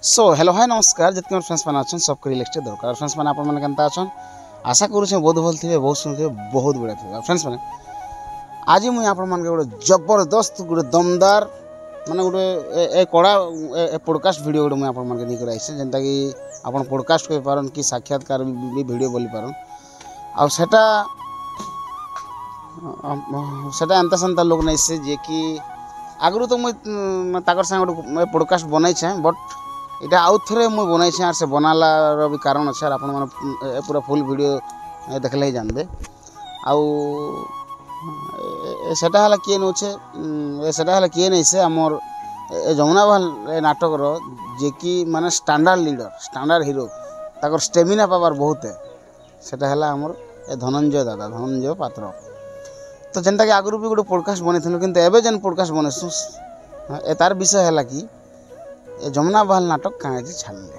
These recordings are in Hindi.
सो हेलो हाय नमस्कार जितने मोर फ्रेंड्स मैंने अच्छे सबको रिलेक्टेड दरकार फ्रेंड्स मैंने आपण मैंने केनता अच्छन आशा करूँ बहुत भल थे बहुत सुन बहुत बढ़िया थे फ्रेंड्स मैंने आज मुझे आपण मान गोटे जबरदस्त गोटे दमदार माने गोटे ए कड़ा पॉडकास्ट वीडियो गोटे मुझे आपण मान नहीं आई जेनता कि आपण पॉडकास्ट कहि पारन कि साक्षात्कार भी वीडियो बोली पारन आ सेटा एंता सेंता लोग नहीं से जे कि आगु तो मुझे ताकर संग गोटे पॉडकास्ट बनई छे बट इटा आउ थे मुझे बनई छे से बनालार भी कारण अच्छे आप पूरा फुल वीडियो देखले ही जानबे आउ सेटा हला किए नौछे सेटा हला किए नहीं से आमर जमुना बहाल नाटक रो जे कि माने स्टैंडर्ड लीडर स्टैंडर्ड हीरो ताकर स्टेमिना पावर बहुत है सेटा हला आमर धनंजय दादा धनंजय पात्र तो जेनटा कि आगु भी गोटे पॉडकास्ट बनई किंतु एबे जेन पॉडकास्ट बनैसु तार विषय है कि जमुना बहाल नाटक कहाँ छाड़े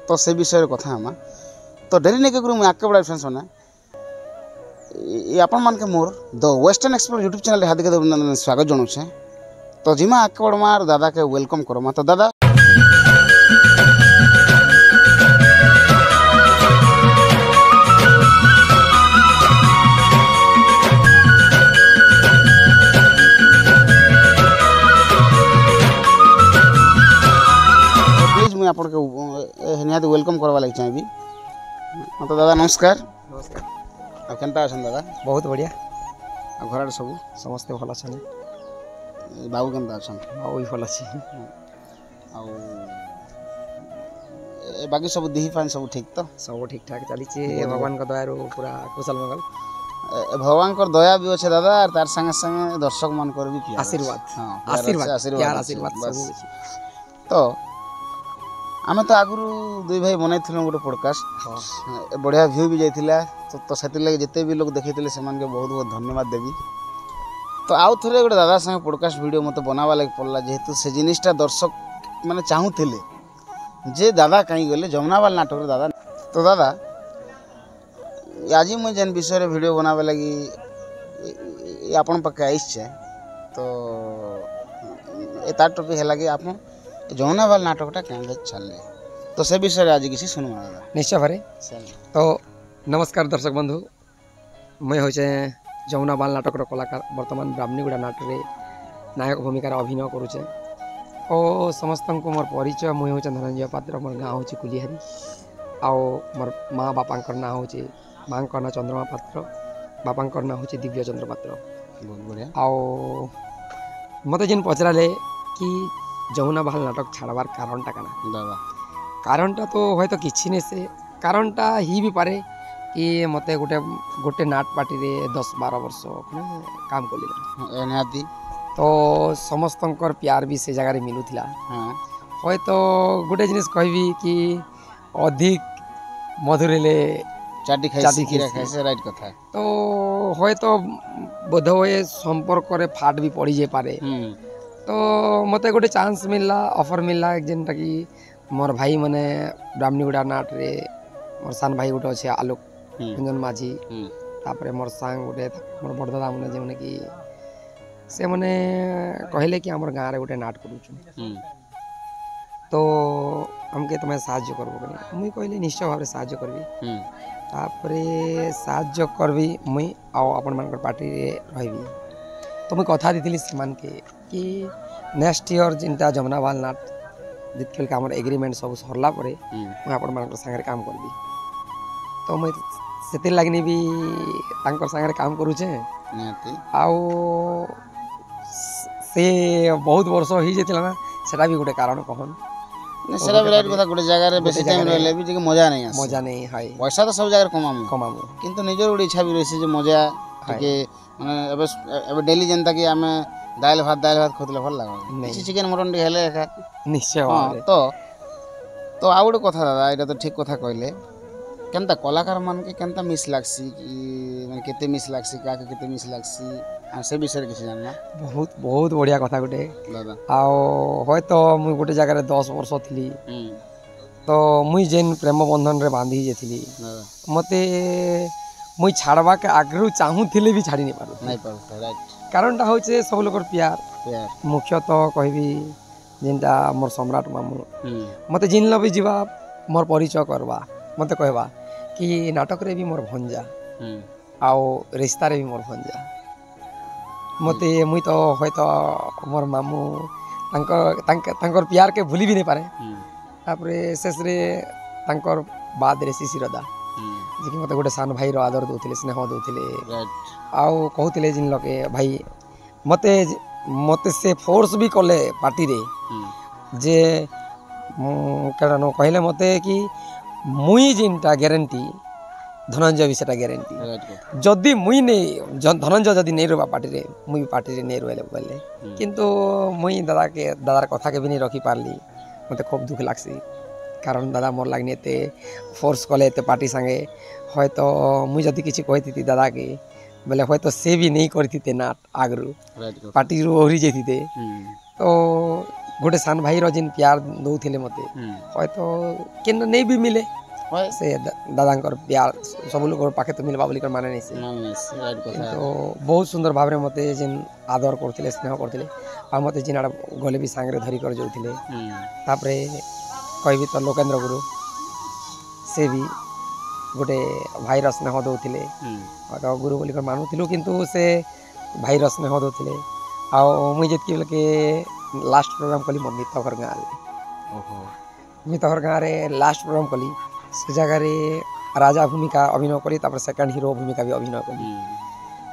तो से विषय कथा हम तो डेरी नहीं करूँ मुझे आगे बढ़ाई फ्रेंड्स मैंने आपण मान के more the western explore YouTube channel हार्दिक स्वागत जनाऊे तो जिमा आगे बढ़मा दादा के वेलकम करमा तो दादा आपण के निहाती वेलकम करवा लगे चाहिए तो दादा नमस्कार नमस्कार आ केनता अछन दादा बहुत बढ़िया आ घर सब समस्ते भल अच्छा बाबू केनता अछन बाबू भी भल अच्छी आ बाकी सब देही पान सब ठीक तो सब ठीक ठाक चली भगवान का दया पूरा कुशल मंगल भगवान को दया भी अच्छे दादा और तार संगे संगे दर्शक मान कर भी आशीर्वाद आशीर्वाद आशीर्वाद तो आम तो आगु दुई भाई बनई गोटे पॉडकास्ट बढ़िया व्यू भी जाइला तो से जिते भी लोग देखते से बहुत बहुत धन्यवाद देवी तो आउ थे गोटे दादा संगे पॉडकास्ट वीडियो मत बनावा लगे पड़ा जेहेतु से जिनिसटा दर्शक मैंने चाहूले जे दादा कहीं गले जमुनाबाल नाटक दादा तो दादा आज मुझे जेन विषय वीडियो बनावा लगी आपण पाखे आईचे तो तार टॉपिक है कि आप जमुनाबाल नाटकटा क्या चले तो से विषय आज किसी सुनवा निश्चय भारे तो नमस्कार दर्शक बंधु मैं हो जमुनाबाल नाटक कलाकार बर्तमान ब्राह्मणीगुड़ा नाटक नायक भूमिकार अभिनय करुचे और समस्त को मोर परिचय मुझे हूँ धनंजय पात्र मोर गाँव हूँ कुलिहारी आउ मोर माँ बापा ना हूँ माँ ना चंद्रमा पात्र बापा ना हूँ दिव्य चंद्र पात्र बहुत बढ़िया आउ मत जेन पचराले कि जमुनाबाल नाटक छाड़बार कारणटा काना दादा कारणटा तो हयतो किछि नहीं से कारणटा ही भी पारे कि मते गोटे गोटे नाट पार्टी रे 10-12 वर्ष काम कली तो समस्तंकर प्यार भी से जगह मिलूला हयतो गोटे जिनिस कहबी कि अधिक मधुरेले चाटी खाइसे राइट कथा तो हयतो बोध हुए संपर्क रे फाट भी पड़ी जे पारे तो मते गोटे चांस मिलला ऑफर मिलला जेनटा कि मोर भाई माने ब्राह्मणीगुड़ा नाट रे मोर सान भाई गोटे अच्छे आलोक रंजन माझी तापरे मोर सांग गोटे मोर बड़दादा मैंने जो कि से मैंने कहले कि आमर गाँव रे गोटे नाट करूँ तो हमके तुम्हें साहाय्य करबो मुई कहले निश्चय भाव साहाय्य करबी तापरे साहाय्य करबी मुई आ अपन मान पार्टी रे रहबी तो मुझे कथा दी से के कि नेक्स्ट ईयर जिनटा जमुनाबाल नाट जितके आम एग्रीमेंट सब सरला मुझे आपण मान सागर काम करबी तो मुझे से लगे भी सागर काम करुचे आउ से बहुत वर्ष हो जाता ना सेटा भी गोटे कारण कहन सेटा भी राइट कथा गोटे जगह रे बेसी टाइम रहले भी जे मजा नहीं हाय पैसा तो सब जगह कमामु किंतु निजर गोटे इच्छा भी रही जे मजा के माने एबे डेली जनता कि आमे दाल भात खोतले भल लागो चिकेन मटन टे हेले एका निश्चय तो आ गोटे कथा दादा एटा तो ठीक कथा कहले केनता कलाकार मान के केनता मिस लागसी कि माने केते मिस लागसी का के केते मिस लागसी आ से विषय किछ जानना बहुत बहुत बढ़िया कथा गोटे दादा आ हयतो मुई गोटे जगह रे 10 वर्ष थी तो मुई जेन प्रेम बंधन रे बांधी जेथली मते मुई छाड़वा के आगरू चाहू थिले भी छाड़ी नहीं पारू राइट कारणटा होचे सब लोकर प्यार मुख्यतः कहबी ଯେନ୍ଟା ମୋର ସମ୍ରାଟ ମାମୁଁ ମତେ ଜିନ୍ଲ ବି ଯିବା ମୋର ପରିଚୟ କରବା ମତେ କହିବା କି ନାଟକରେ ବି ମୋର ଭଞ୍ଜା ଆଉ ରିସ୍ତାରେ ବି ମୋର ଭଞ୍ଜା ମତେ ମୁଇଁ ତ ହয়ତ ମୋର ମାମୁଁ ତାଙ୍କର ପ୍ୟାରକେ ଭୁଲି ବି ନାଇଁ ପାରେ ତାପରେ ଶେଷରେ ତାଙ୍କର ବାଦରେ ଶିଶିରଦା ଯିଏକି ମତେ ଗୋଟେ ସାନ ଭାଇର ଆଦର ଦଉଥିଲେ ସ୍ନେହ ଦଉଥିଲେ ଆଉ କହୁଥିଲେ ଜିନ୍ ଲୋକେ ଭାଇ ମତେ ମତେ ସେ ଫୋର୍ସ ବି କଲେ ପାର୍ଟିରେ ଯେ କାରଣ କହିଲେ ମତେ କି ମୁଇଁ ଯେନ୍ଟା ଗ୍ୟାରେଣ୍ଟି ଧନଞ୍ଜୟ ବି ସେଟା ଗ୍ୟାରେଣ୍ଟି ଯଦି ମୁଇଁ ନେଇ ଧନଞ୍ଜୟ ଯଦି ନେଇ ରହିବା ପାର୍ଟିରେ ମୁଇଁ ବି ପାର୍ଟିରେ ନେଇ ରହିଲେ ବୋଇଲେ କିନ୍ତୁ ମୁଇଁ ଦାଦାର କଥାକେ ବି ନେଇ ରଖିପାରିଲି ମତେ ଖୁବ୍ ଦୁଃଖ ଲାଗ୍ସି କାରଣ ଦାଦା ମୋର୍ ଲାଗନି ଏତେ ଫୋର୍ସ କଲେ ଏତେ ପାର୍ଟି ସାଙ୍ଗେ ହয়ତ ମୁଇଁ ଯଦି କିଛି କହିଥିତି ଦାଦାକେ ବୋଲେ ହয়ତ ସେ ବି ନେଇ କରିଥିତେ ନା ଆଗରୁ ପାର୍ଟିରୁ ଓହରି ଯାଇଥିତେ ତ ଗୋଟେ ସାନ ଭାଇର ଯେନ୍ ପ୍ୟାର ଦଉଥିଲେ ମତେ ହয়ତ କେନ୍ ନେଇ ବି ମିଲେ ସେ ଦାଦାଙ୍କର ପ୍ୟାର ସବୁ ଲୋକ ପାଖେ ତ ମିଲବା ବୋଲି ମାନେ ନାଇଁ ସେ କିନ୍ତୁ ବହୁତ ସୁନ୍ଦର ଭାବରେ ମତେ ଯେନ୍ ଆଦର କରୁଥିଲେ ସ୍ନେହ କରୁଥିଲେ ଆଉ ମତେ ଯେନ୍ ଆଡ଼େ ଗଲେ ବି ସାଙ୍ଗରେ ଧରିକରି ଯାଉଥିଲେ ତାପରେ କହିବି ତ ଲୋକେନ୍ଦ୍ର ଗୁରୁ ସେ ବି ଗୋଟେ ଭାଇର ସ୍ନେହ ଦଉଥିଲେ ତ ଗୁରୁ ବୋଲି ମାନୁଥିଲୁ କିନ୍ତୁ ସେ ଭାଇର ସ୍ନେହ ଦଉଥିଲେ ଆଉ ମୁଇଁ ଯେତିକି ବେଲକେ ଲାଷ୍ଟ ପ୍ରୋଗ୍ରାମ୍ କଲି ମୋର ମିତଘର ଗାଁରେ ମିତଘର ଗାଁରେ ଲାଷ୍ଟ ପ୍ରୋଗ୍ରାମ୍ କଲି ସେ ଜାଗାରେ ରାଜା ଭୂମିକା ଅଭିନୟ କଲି ତାପରେ ସେକେଣ୍ଡ ହିରୋ ଭୂମିକା ବି ଅଭିନୟ କଲି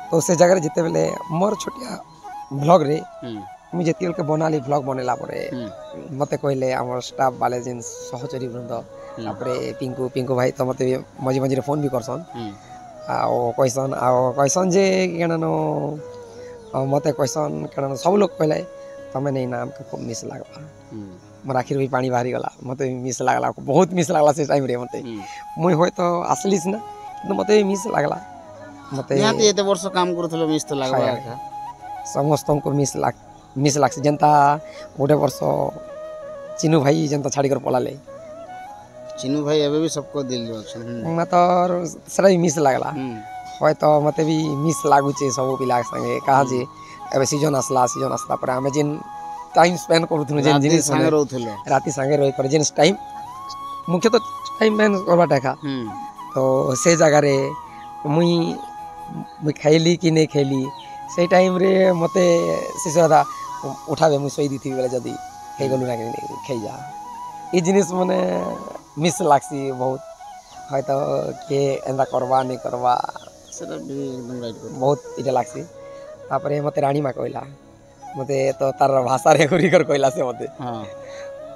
ତ ସେ ଜାଗାରେ ଯେତେବେଲେ ମୋର ଛୋଟିଆ ବ୍ଲଗ୍ରେ मुझे जितके बेलके बनाली ब्लॉग बनेला परे मते कहले आमर स्टाफ वाले जेन सहचरी वृंद तापरे पिंकू भाई तो मते मझे मझे फोन भी करसन कहसन जे केनानो मते कहसन केनानो सब लोग कहले तमे नहीं नाम के खूब मिस लागला मोर आखिर भी पानी बाहरी गला मते मिस लागला बहुत मिस लागला से टाइम रे मते मुई होय तो असलिस ना किंतु मते मिस लागला मते निहाती एते वर्ष काम करथलो मिस तो लागबा समस्त को मिस लागसी जनता गोटे वर्ष चिनू भाई जनता छाड़ी कर पलाले चिनू भाई एबे भी सबको दिल जो अछि मतलब सरा भी मिस लागला होय तो मते भी मिस लागुचे सब पिला संगे कहा जे एबे सीजन असला पर हमें जिन टाइम स्पेंड करूथनु जेन जिन संगे रहथले राती संगे रही कर जिन टाइम मुख्य तो टाइम स्पेंड करबा टाका तो से जगह रे मुई खाइली कि नहीं खाइली से टाइम रे मते शिशुदा उठाबे मुई सोई दिथि बेले जदी हे गलु ना खाई जा ई जिनिस मने मिस लागसी बहुत है तो के एंदा करबा नहीं करबा सेटा भी एकदम राइट बहुत इटा लागसी तापरे मते रानी मा कहला मते तो तार भाषा रे करी कर कहला से मते हां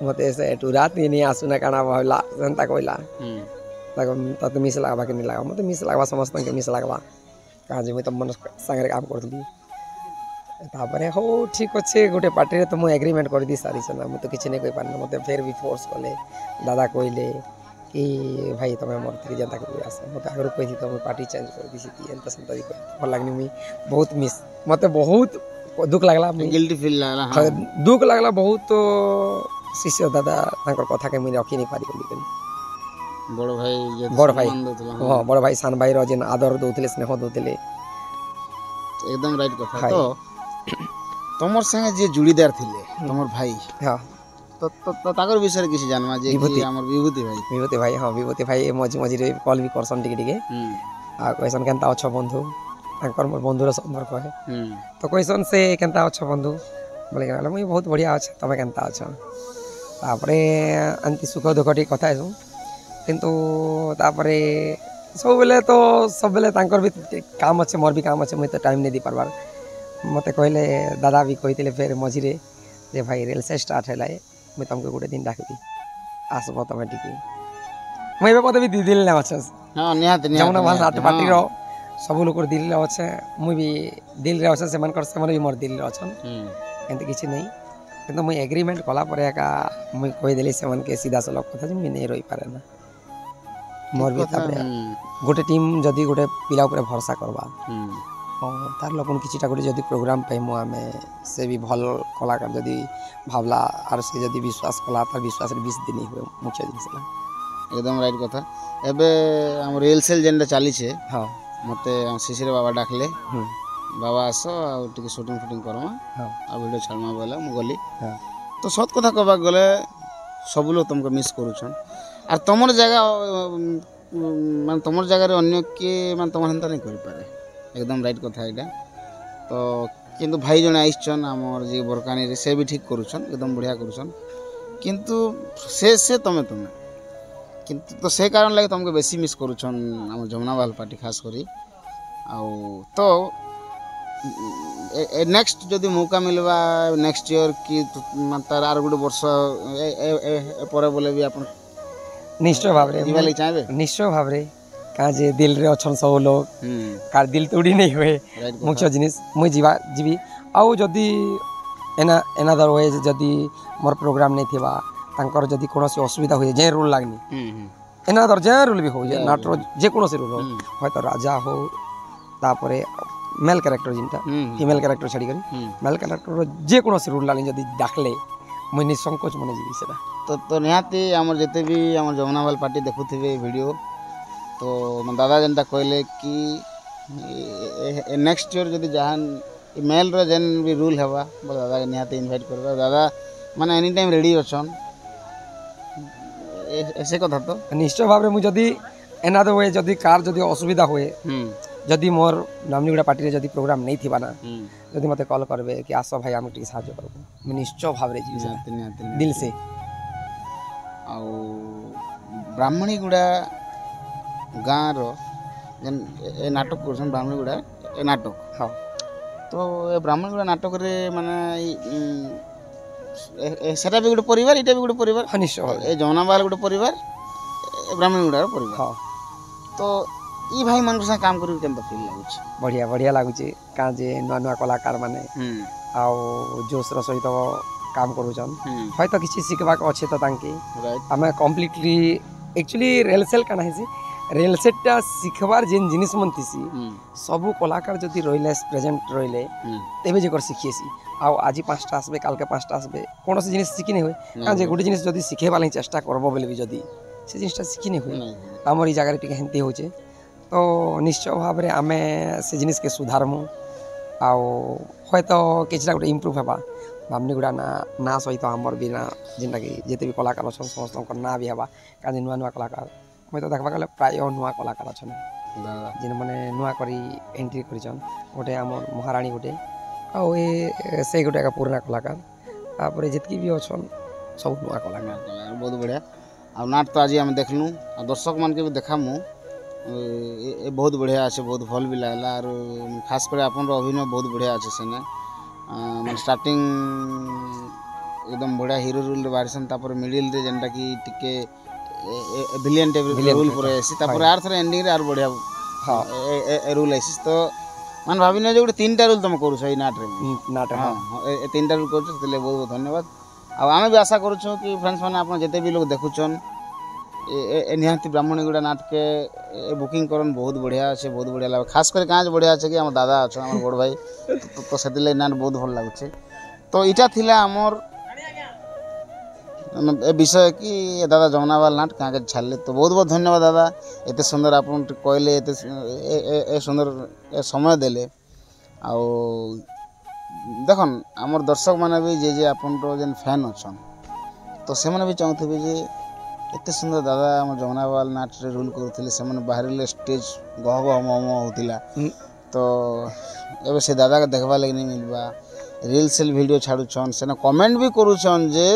मते से टू रात नहीं आसु ना काना भला जनता कहला तो मिस लागबा के नहीं लागबा मते मिस लागबा समस्त के मिस लागबा कहाँ जे मुई तो मन संगे काम करथली तापरे हो ठीक अच्छे गोटे पार्टी रे तो मुई एग्रीमेंट कर दी सारी सना मुई तो किछि नहीं कहि पारन मते फिर भी फोर्स कले दादा कहले कि भाई तमे मोर थी जनता के आस मते अगर कहि थी तो मुई पार्टी चेंज कर दी थी एंत संता भल लागनी मुई बहुत मिस मते बहुत दुख लागला गिल्टी फील लागला हां दुख लागला बहुत तो शिष्य दादा तांकर कथा के मुई रखी नहीं पारी बोली बड़ भाई हाँ बड़ भाई सान भाई जेन आदर दौले स्नेह दौले एकदम राइट कथा तो तमर संगे जे जुड़ीदार थिले तमर भाई हां तो ताकर विषय किसी जानवा जे कि हमर विभूति भाई हां विभूति भाई मझी रे कॉल भी करसन टिके आ कहसन केनता अच्छा बंधु तांकर मोर बंधुर संपर्क है तो कहसन से केनता अच्छा बंधु बोले कहला मुई बहुत बढ़िया अच्छा तमे केनता अच्छा तापरे अंति सुख दुख टी कथा है किंतु तापरे सब बेले तो सब बेले तांकर भी काम अच्छे मोर भी काम अच्छे मुई तो टाइम नहीं दी पारबार मते कहले दादा भी कहितले फिर मझिरे जे भाई रेल से स्टार्ट हैला मुई तुमको गोटे दिन डाकबी आसबो तमे टिकी मुई मते भी दिल ना अच्छे हां निहात जमुना भान नाट पार्टी रो सब लोग दिल रे अच्छे मुई भी दिल रे अच्छे सेमान कर सेमान भी मोर दिल रे अछन एंते किछि नहीं किंतु मुई एग्रीमेंट कला परे का मुई कहि देली सेमान के सीधा सलक कथा जे मुई नहीं रही पारे ना मोर भी तापरे गोटे टीम जदी गोटे पिला ऊपर भरोसा करबा तार लोकन किछिटा गोटे जदी प्रोग्राम पाइमु आमे से भी भल कलाकार जदी भावला आर से जदी विश्वास कला तार विश्वास रे 20 दिन हुए मुख्य जिनिस एकदम राइट कथा एबे हम रियल सेल जेंडा चाली छे हां मते शिशिर बाबा डाकले बाबा आसो आ टिके शूटिंग करमा हां आ वीडियो छाड़मा बोला मु गली हां तो सत कथा कहबाक गले सब लोग तुमको मिस करूछन और तुमर जगह मान तुमर जगह रे अन्य किए मान तुम हेन्ता नहीं कर पारे एकदम राइट कथा एटा तो किंतु भाई जने आइछन हमर जे बरकानी रे से भी ठीक करूछन एकदम बढ़िया करूछन किंतु से तमे किंतु तो से कारण लगे तुमको बेसी मिस करूछन हम जमुनावाल पार्टी खास करी आउ तो नेक्स्ट जदि मौका मिलवा नेक्स्ट ईयर की तार आर गोटे वर्ष पर बोले भी अपन निश्चय भाव रे जीवा लगे चाहबे निश्चय भाव रे का जे दिल रे अछन सब लोग कार दिल तोड़ी नहीं हुए मुख्य जिनिस मुई जीवी आउ जदि एनादर वे जदि मोर प्रोग्राम नहीं थिबा तांकर जदि कोनोसी असुविधा होय जे रूल लागनी एनादर जे रूल भी हो नाटर जे कोनोसी रूल हो हयतो राजा हो तापरे मेल कैरेक्टर जिनटा फीमेल कैरेक्टर छाड़ी करी मेल कैरेक्टर जे कोनोसी रूल लागनी जदि डाकले मुई निसंकोच मने जीवी सेटा तो निहाती हमर जते भी हमर जमुनावाल पार्टी देखुथिबे वीडियो तो दादा जेनटा कहले कि नेक्स्ट ईयर जदि जहान मेल रो जेन भी रूल हेबा बोल दादा के निहाती इनवाइट करबा दादा माने एनी टाइम रेडी अछन ऐसे कथा तो निश्चय भाव रे मु जदि एनादर वे जदि कार जदि असुविधा होए जदि मोर नामनीगुड़ा पार्टी रे जदि प्रोग्राम नहीं थिबा ना जदि मते कॉल करबे कि आसो भाई हम टिक साहाय्य करबो मैं निश्चय भाव रे जीवी दिल से आ ब्राह्मणीगुड़ा गाँ रो जेन ए नाटक करछन ब्राह्मणीगुड़ा ए नाटक हां तो ए ब्राह्मणीगुड़ा नाटक रे माने सेटा भी गोटे परिवार इटा भी गोटे परिवार हां निश्चय ए जमुनावाल गोटे परिवार ब्राह्मणीगुड़ा परिवार हां तो ई भाई मन के काम करी केन फील लागुछ बढ़िया बढ़िया लागुचे का जे नुआ नुआ कलाकार माने आउ जोश रो सहित काम करूछन हयतो किछि सिखबाक अछि तो तांके हमें कंप्लीटली एक्चुअली रेलसेल का नाही से रेलसेटा सिखबार जेन जिनिस मन थिसी सब कलाकार जदि रहिले प्रेजेंट रहिले तेबे जे कर सिखिएसी आउ आज 5टा आसबे काल के 5टा आसबे कोनोसी जिनिस सिखि नै होय का जे गुडी जिनिस जदि सिखेबा लागि चेष्टा करबो बेले भी जदि से जिनिसटा सिखि नै होय हमर ई जगह रे टिके हेंती होचे तो निश्चय भाव रे आमे से जिनिस के सुधारमु आउ हयतो किछटा गोटे इम्प्रूव हेबा ब्राह्मणीगुड़ा ना सहित आमर भी ना जेनटा कि जेते भी कलाकार अछन समस्त ना भी हेबा का नुआ नुआ कलाकार मैं तो देखबा गले प्राय नुआ कलाकार अछन जिन माने नुआ करी एंट्री करिछन गोटे आमर महारानी गोटे आ से गोटे का पुराना कलाकार तापर जितकी भी अछन सब नुआ कलाकार बहुत बढ़िया आ नाट तो आज हम देखलु आ दर्शक मान के भी देखामु ए बहुत बढ़िया अच्छे बहुत भल भी लागला और खास कर अपन अभिनय बहुत बढ़िया अच्छे सेने मैं स्टार्टिंग एकदम बढ़िया हीरो रोल बारिसन तापर मिडिल रे जेनटा कि टिके विलेन टाइप रोल पर आसी तापर आर थरे एंडिंग रे आर बढ़िया हां रोल आसी तो मान भाबिने जे गोटे 3टा रोल तुम करू सही नाट रे हां ए 3टा रोल करू तले बहुत बहुत धन्यवाद आ आमे भी आशा करू कि फ्रेंड्स माने आपन जते भी लोग देखुछन ए निहाती ब्राह्मणीगुड़ा नाट के बुकिंग करन बहुत बढ़िया अच्छे बहुत बढ़िया लगे खास कर काज बढ़िया अच्छे कि हम दादा अच्छा हमर बड़ भाई तो से नाट बहुत भल लागुचे तो इटा थिला हमर ए विषय कि दादा जमुनावाल नाट कहाँ के छाड़ले तो बहुत बहुत धन्यवाद दादा एते सुंदर आपन कहले एते ए सुंदर समय देले आ देखन हमर दर्शक माने भी जे आपन जेन फैन अछन तो से माने भी चाहथबे जे एते सुंदर दादा हम जमुनावाल नाट रे रूल करूथिले से माने बाहर स्टेज गह गह मम होतिला तो एबे से दादा के देखबा लागि नहीं मिलबा रील सेल वीडियो छाड़ुछन सेना कमेंट भी करूछन जे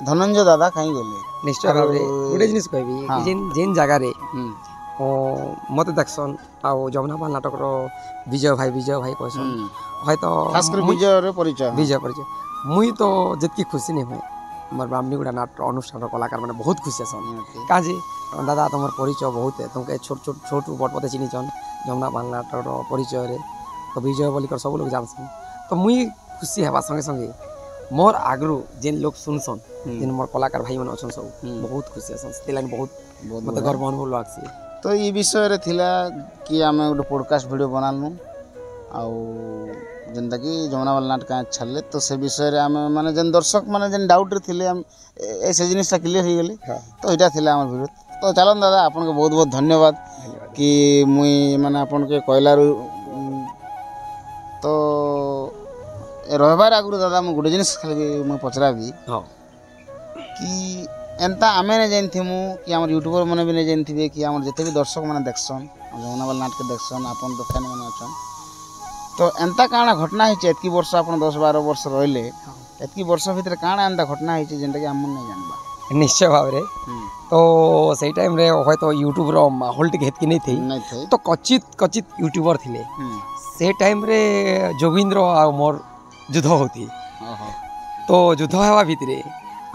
धनंजय दादा कहीं गले निश्चय भाव रे गुडे जिनिस कहबी कि जेन जगह रे मते देखसन आ जमुनावाल नाटक रो विजय भाई कहसन हयतो खास कर विजय परिचय मुई तो जतकी खुशी नहीं हुए मोर ब्राह्मणीगुड़ा नाट अनुष्ठान कलाकार मैंने बहुत खुशी सन काजी दादा तुम परिचय बहुत है तुमके छोट छोट छोट बड़ पते चिन्हन जमुनावाल नाट परिचय रे तो विजय बोलिकर सब लोग जानसन तो मुई खुशी हेबा संगे संगे मोर आगरू जेन लोग सुनसन जेन मोर कलाकार भाई मन अछन सब बहुत खुशी सन से लाइन बहुत मते गर्व अनुभव लागसी तो ई विषय रे थिला कि आमे गोटे पॉडकास्ट वीडियो बनालनु आ जेनता कि जमुनावाल नाट कहाँ छाड़ले तो से विषय रे आमे माने जेन दर्शक माने जेन डाउट रे थिले हम ए से जिनिसटा क्लियर हो गेले तो इटा थिला हमर वीडियो तो चलन दादा आपन के बहुत बहुत धन्यवाद कि मुई माने आपन के कहलारू तो रहबार आगु दादा मु गोटे जिनिस खाली मु पचराबी कि एंता आमे नहीं जानथिमु कि आम यूट्यूबर मैंने भी नहीं जानथिबे कि आम जिते भी दर्शक मैंने देखसन जमुनावाल नाटक देखसन आपन तो फैन मैंने अच्छन तो एंता काଣା घटना होइछे एतकी वर्ष आपन 10-12 वर्ष रहिले एतकी वर्ष भितर काଣା एंता घटना होइछे जेंटा कि आम नहीं जानबा निश्चय भाव रे तो सही टाइम रे होय तो यूट्यूब रो माहौल टिके हेतकी नहीं थी तो कचित यूट्यूबर थिले से टाइम रे जोगिंद्र आ मोर युद्ध होती तो युद्ध हेवा भितरे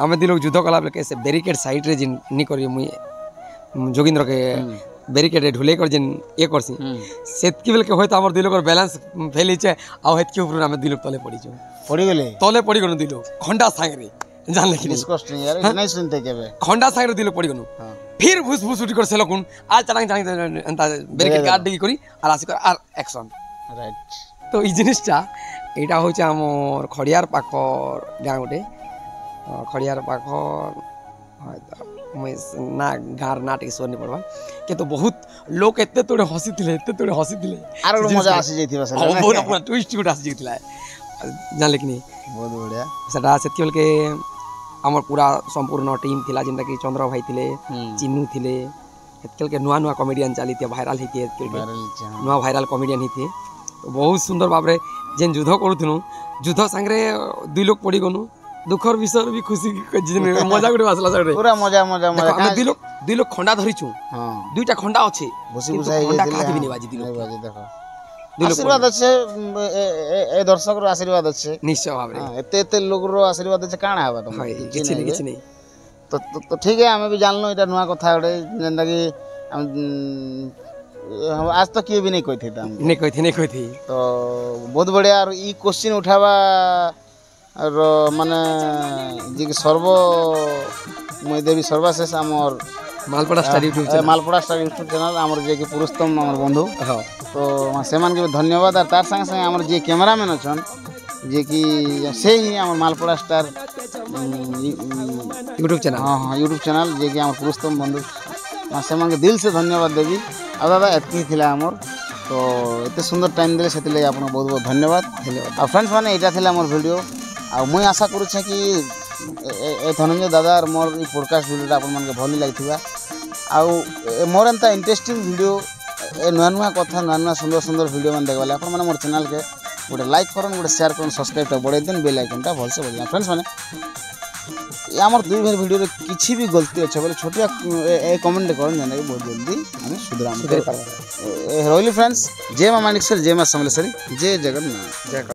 आमे दी लोग युद्ध कला बेले से बैरिकेड साइड रे जिन नी करी मुई जोगिंद्र के बैरिकेड ढुले कर जिन ये करसी सेतकी बेले के होय तो हमर दी लोग बैलेंस फेल हिचे आ हेतकी ऊपर आमे दी लोग तले पड़ी गेले तले पड़ी गनु दी लोग खंडा सांग रे जानले कि डिस्कस नहीं यार नहीं सुनते केबे खंडा सांग रे दी लोग पड़ी गनु फिर भुस भुस उठी कर सेलकुन आ चलांग चलांग एंता बैरिकेड गार्ड दी करी आ आसी कर आर एक्शन राइट तो ई जिनिसटा एटा होचे हमर खड़ियार पाखर गाँ गोटे खड़ियार पाखर मुई ना गाँर ना टिके सोनी पड़वा के तो बहुत लोग एते तोड़े हसी थिले आरो मजा आसी जाइथिबा सर बहुत पूरा ट्विस्ट गुड आसी जाइथिला जानले कि नहीं बहुत बढ़िया सेटा सेति बेल के हमर पूरा संपूर्ण टीम थिला जेंटा कि चंद्र भाई थिले चिन्नू थिले एतकेल के नुआ कॉमेडियन चलीते भाइराल हिते एतकेल के नुआ भाइराल कॉमेडियन हिते तो बहुत सुंदर भाव रे जेन युद्ध करूथनु युद्ध संगे दुई लोग पड़ी गनु दुखर विषय भी खुशी मजा गुटे आसला सर पूरा मजा हम दुई लोग खंडा धरिछु हां दुईटा खंडा अछि बसी बुझाई खंडा काहे भी नहीं बाजी दी लोग देखो आशीर्वाद अच्छे ए दर्शक रो आशीर्वाद अच्छे निश्चय भाव रे एते लोग रो आशीर्वाद अच्छे काଣା हबा तुम किछ नहीं तो ठीक है हमें भी जानलो एटा नुआ कथा गोटे जेंदा कि हम आज तक किए भी नहीं कहते थे नहीं कहती तो बहुत बढ़िया और ई क्वेश्चन उठावा रो माने जे सर्व मैं देवी सर्वशेष आमर मालपड़ा स्टार यूट्यूब चैनल आमर जे कि पुरुषोत्तम आमर बंधु तो से मान के धन्यवाद और तार संगे संगे आमर जे कैमरामैन अछन जे कि से ही आमर मालपड़ा स्टार यूट्यूब चैनल हाँ यूट्यूब चैनल जे कि आमर पुरुषोत्तम बंधु से मान के दिल से धन्यवाद देवी आ दादा एतकी थिला आमर तो एते सुंदर टाइम देले सेति लगे आपन बहुत बहुत धन्यवाद आ फ्रेंड्स माने एटा थिला आमर वीडियो आ मुई आशा करू छे कि ए धनंजय दादा और मोर ई पॉडकास्ट वीडियोटा आपन मन के भली लागिथिबा आ मोर एंता इंटरेस्टिंग वीडियो ए नुआ कथा नुआ सुंदर वीडियो मन देखबाले आपन माने मोर चैनल के गोटे लाइक करन गोटे शेयर करन सब्सक्राइब टा बढ़ाई देन बेल आइकन टा भल से बजना फ्रेंड्स माने ये आमर दुई भाई वीडियो रे किछि भी गलती अच्छे बोले छोटिया ए कमेंट करन जाने बहुत जल्दी हम सुधराम रोहिली फ्रेंड्स जय मां मानिकसर जय मां समलेश्वरी जय जगन्नाथ जय